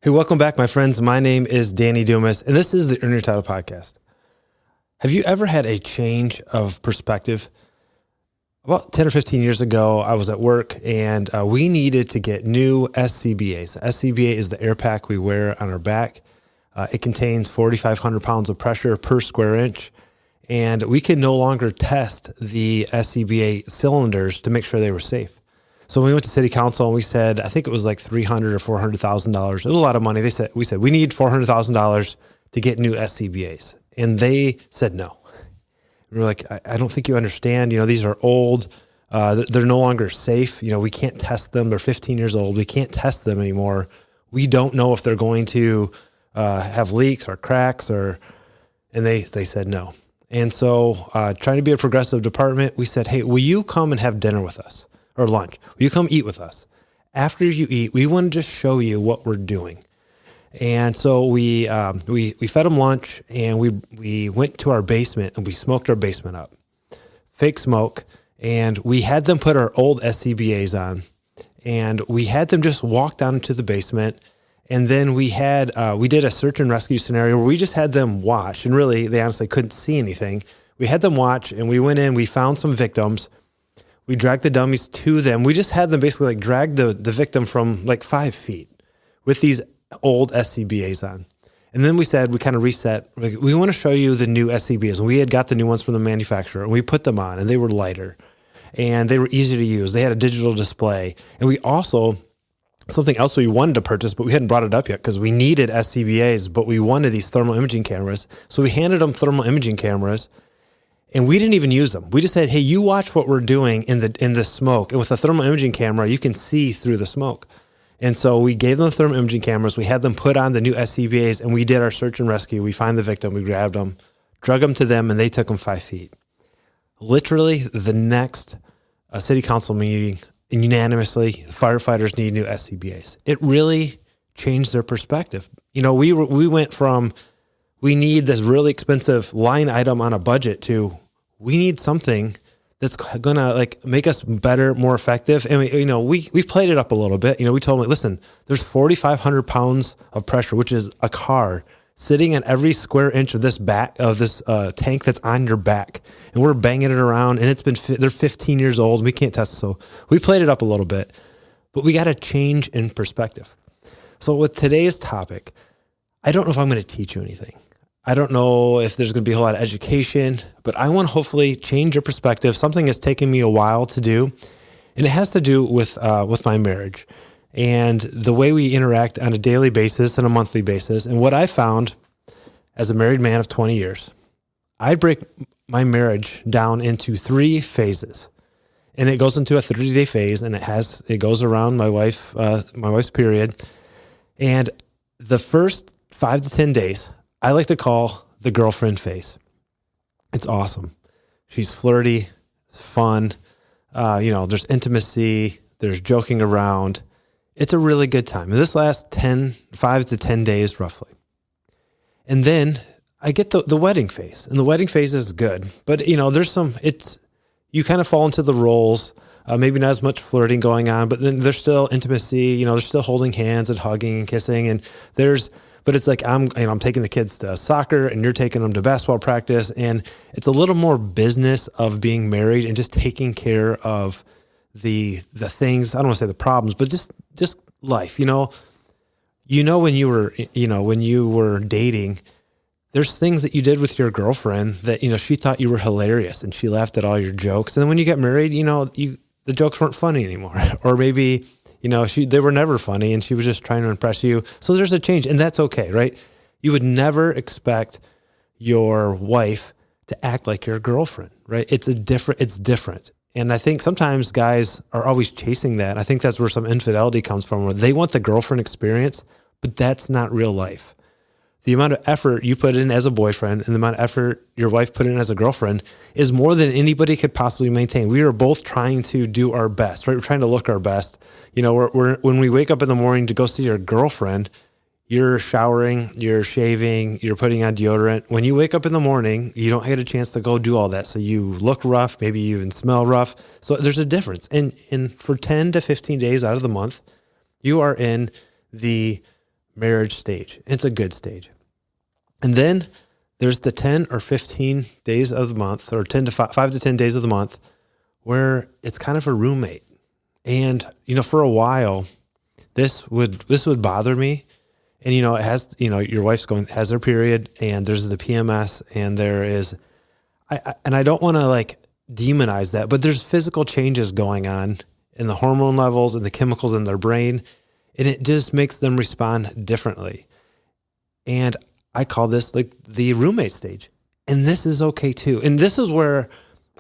Hey, welcome back, my friends. My name is Danny Dumas, and this is the Earn Your Title podcast. Have you ever had a change of perspective? About 10 or 15 years ago, I was at work, and we needed to get new SCBAs. SCBA is the air pack we wear on our back. It contains 4,500 pounds of pressure per square inch, and we could no longer test the SCBA cylinders to make sure they were safe. So we went to city council and we said, I think it was like $300,000 or $400,000. It was a lot of money. We said, we need $400,000 to get new SCBAs. And they said no. We were like, I don't think you understand. These are old. They're no longer safe. We can't test them. They're 15 years old. We can't test them anymore. We don't know if they're going to have leaks or cracks and they said no. And so trying to be a progressive department, we said, hey, will you come and have dinner with us? Or lunch. Will you come eat with us? After you eat, we want to just show you what we're doing. And so we fed them lunch, and we went to our basement and we smoked our basement up, fake smoke, and we had them put our old SCBAs on, and we had them just walk down into the basement, and then we did a search and rescue scenario where we just had them watch, and really they honestly couldn't see anything. We had them watch, and we went in, we found some victims. We dragged the dummies to them. We just had them basically drag the victim from 5 feet with these old SCBAs on. And then we said, we kind of reset. We want to show you the new SCBAs. And we had got the new ones from the manufacturer, and we put them on, and they were lighter and they were easy to use. They had a digital display. And we also, something else we wanted to purchase, but we hadn't brought it up yet because we needed SCBAs, but we wanted these thermal imaging cameras. So we handed them thermal imaging cameras. And we didn't even use them. We just said, hey, you watch what we're doing in the smoke. And with the thermal imaging camera, you can see through the smoke. And so we gave them the thermal imaging cameras. We had them put on the new SCBAs, and we did our search and rescue. We find the victim. We grabbed them, drug them to them, and they took them 5 feet. Literally, the next city council meeting, unanimously, firefighters need new SCBAs. It really changed their perspective. We went from, we need this really expensive line item on a budget to, we need something that's going to make us better, more effective. And we played it up a little bit. We told them, listen, there's 4,500 pounds of pressure, which is a car sitting on every square inch of this tank that's on your back. And we're banging it around, and they're 15 years old and we can't test it. So we played it up a little bit, but we got to change in perspective. So with today's topic, I don't know if I'm going to teach you anything. I don't know if there's going to be a whole lot of education, but I want to hopefully change your perspective, something that's taken me a while to do. And it has to do with my marriage and the way we interact on a daily basis and a monthly basis. And what I found as a married man of 20 years, I break my marriage down into 3 phases. And it goes into a 30-day phase, and it goes around my wife's period. And the first 5 to 10 days, I like to call the girlfriend phase. It's awesome. She's flirty, it's fun. There's intimacy, there's joking around. It's a really good time. And this lasts 5 to 10 days roughly. And then I get the wedding phase. And the wedding phase is good. But, you kind of fall into the roles. Maybe not as much flirting going on, but then there's still intimacy. There's still holding hands and hugging and kissing. And but it's like I'm taking the kids to soccer and you're taking them to basketball practice, and it's a little more business of being married and just taking care of the things. I don't want to say the problems, but just life. When you were dating, there's things that you did with your girlfriend that she thought you were hilarious and she laughed at all your jokes, and then when you get married, the jokes weren't funny anymore, or maybe. They were never funny and she was just trying to impress you. So there's a change, and that's okay, right? You would never expect your wife to act like your girlfriend, right? It's different. And I think sometimes guys are always chasing that. I think that's where some infidelity comes from, where they want the girlfriend experience, but that's not real life. The amount of effort you put in as a boyfriend and the amount of effort your wife put in as a girlfriend is more than anybody could possibly maintain. We are both trying to do our best, right? We're trying to look our best. When we wake up in the morning to go see your girlfriend, you're showering, you're shaving, you're putting on deodorant. When you wake up in the morning, you don't get a chance to go do all that. So you look rough, maybe you even smell rough. So there's a difference. And for 10 to 15 days out of the month, you are in the marriage stage. It's a good stage. And then there's the 10 or 15 days of the month, or 5 to 10 days of the month, where it's kind of a roommate. And, for a while, this would bother me. And, it has, your wife's has her period, and there's the PMS, and there is, I don't want to demonize that, but there's physical changes going on in the hormone levels and the chemicals in their brain, and it just makes them respond differently. And I call this the roommate stage, and this is okay too. And this is where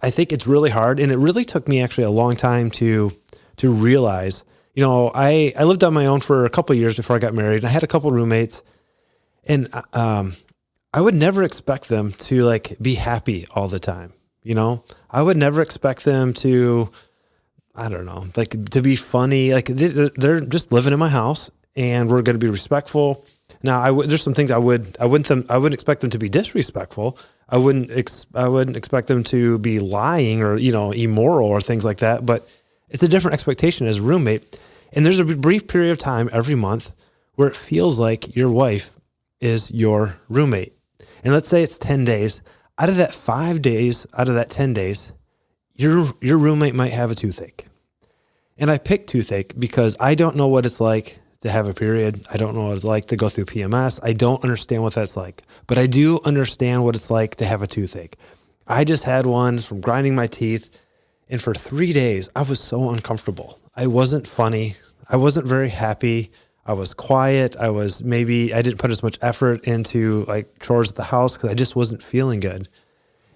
I think it's really hard, and it really took me actually a long time to realize. I lived on my own for a couple of years before I got married. I had a couple of roommates, and I would never expect them to be happy all the time. I would never expect them to, I don't know, to be funny. They're just living in my house, and we're going to be respectful. Now, there's some things I wouldn't expect them to be disrespectful. I wouldn't expect them to be lying or immoral or things like that. But it's a different expectation as a roommate. And there's a brief period of time every month where it feels like your wife is your roommate. And let's say it's 10 days. Out of that 5 days, out of that 10 days, your roommate might have a toothache. And I picked toothache because I don't know what it's like to have a period. I don't know what it's like to go through PMS. I don't understand what that's like. But I do understand what it's like to have a toothache. I just had one from grinding my teeth. And for 3 days, I was so uncomfortable. I wasn't funny. I wasn't very happy. I was quiet. I didn't put as much effort into chores at the house because I just wasn't feeling good.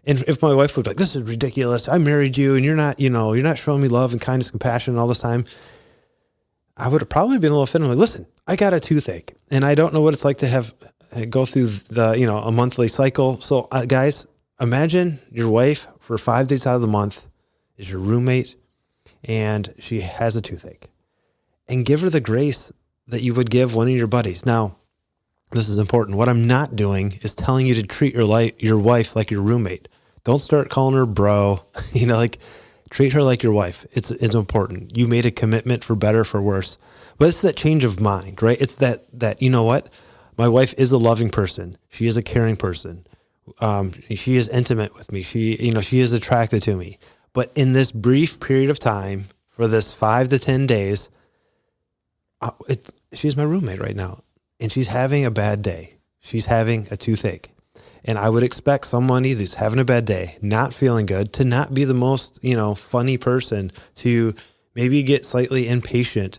And if my wife would be like, "This is ridiculous. I married you and you're not showing me love and kindness, compassion all this time," I would have probably been a little offended. Listen, I got a toothache and I don't know what it's like to go through a monthly cycle. So guys, imagine your wife for 5 days out of the month is your roommate, and she has a toothache, and give her the grace that you would give one of your buddies. Now, this is important. What I'm not doing is telling you to treat your wife like your roommate. Don't start calling her bro. Treat her like your wife. It's important. You made a commitment for better, for worse. But it's that change of mind, right? It's that what? My wife is a loving person. She is a caring person. She is intimate with me. She is attracted to me. But in this brief period of time, for this 5 to 10 days, she's my roommate right now, and she's having a bad day. She's having a toothache. And I would expect somebody who's having a bad day, not feeling good, to not be the most, funny person, to maybe get slightly impatient.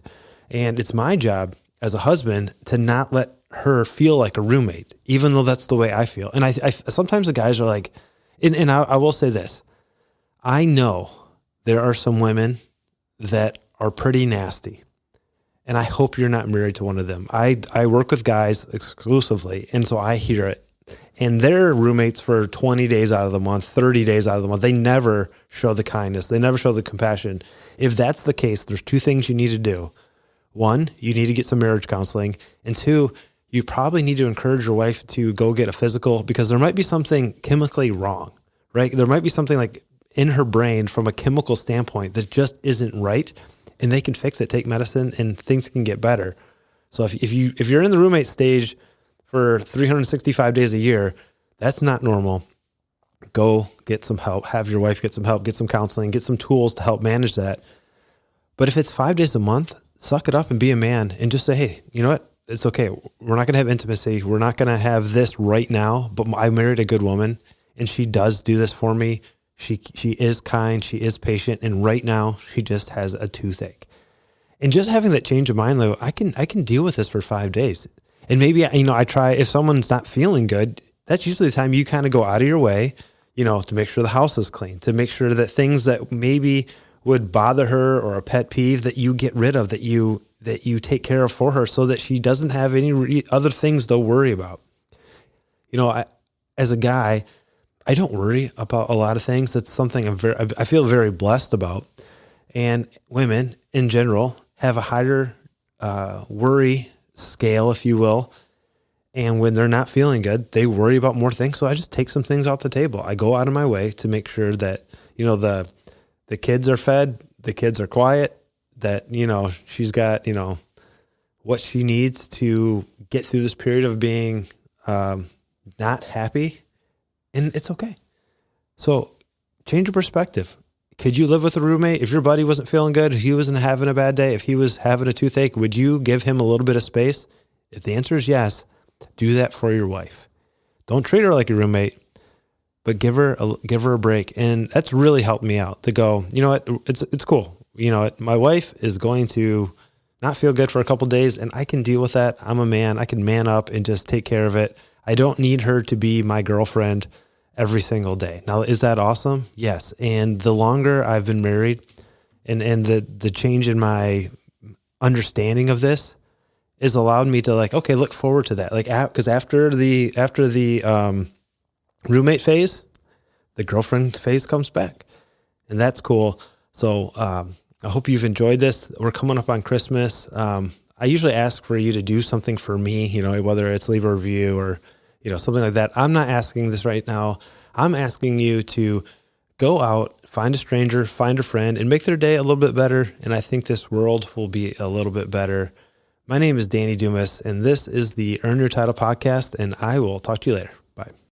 And it's my job as a husband to not let her feel like a roommate, even though that's the way I feel. And I sometimes the guys are like, and I will say this. I know there are some women that are pretty nasty, and I hope you're not married to one of them. I work with guys exclusively, and so I hear it. And they're roommates for 20 days out of the month, 30 days out of the month. They never show the kindness. They never show the compassion. If that's the case, there's 2 things you need to do. 1, you need to get some marriage counseling. And 2, you probably need to encourage your wife to go get a physical, because there might be something chemically wrong, right? There might be something in her brain from a chemical standpoint that just isn't right, and they can fix it, take medicine, and things can get better. So if you're in the roommate stage for 365 days a year, that's not normal. Go get some help, have your wife get some help, get some counseling, get some tools to help manage that. But if it's 5 days a month, suck it up and be a man and just say, hey, you know what? It's okay. We're not going to have intimacy. We're not going to have this right now, but I married a good woman and she does do this for me. She is kind, she is patient, and right now she just has a toothache. And just having that change of mind, though, I can deal with this for 5 days. And maybe, I try, if someone's not feeling good, that's usually the time you kind of go out of your way, to make sure the house is clean, to make sure that things that maybe would bother her or a pet peeve that you get rid of, that you take care of for her so that she doesn't have any other things to worry about. As a guy, I don't worry about a lot of things. That's something I feel very blessed about. And women in general have a higher worry scale, if you will. And when they're not feeling good, they worry about more things. So I just take some things off the table. I go out of my way to make sure that, the kids are fed, the kids are quiet, that, she's got, what she needs to get through this period of being not happy, and it's okay. So change your perspective. Could you live with a roommate? If your buddy wasn't feeling good, if he wasn't having a bad day, if he was having a toothache, would you give him a little bit of space? If the answer is yes, do that for your wife. Don't treat her like a roommate, but give her a break. And that's really helped me out to go, you know what, it's cool. You know what, my wife is going to not feel good for a couple of days, and I can deal with that. I'm a man. I can man up and just take care of it. I don't need her to be my girlfriend every single day. Now, is that awesome? Yes. And the longer I've been married and the change in my understanding of this has allowed me to okay, look forward to that. Because after the roommate phase, the girlfriend phase comes back, and that's cool. So I hope you've enjoyed this. We're coming up on Christmas. I usually ask for you to do something for me, whether it's leave a review or something like that. I'm not asking this right now. I'm asking you to go out, find a stranger, find a friend, and make their day a little bit better. And I think this world will be a little bit better. My name is Danny Dumas, and this is the Earn Your Title podcast, and I will talk to you later. Bye.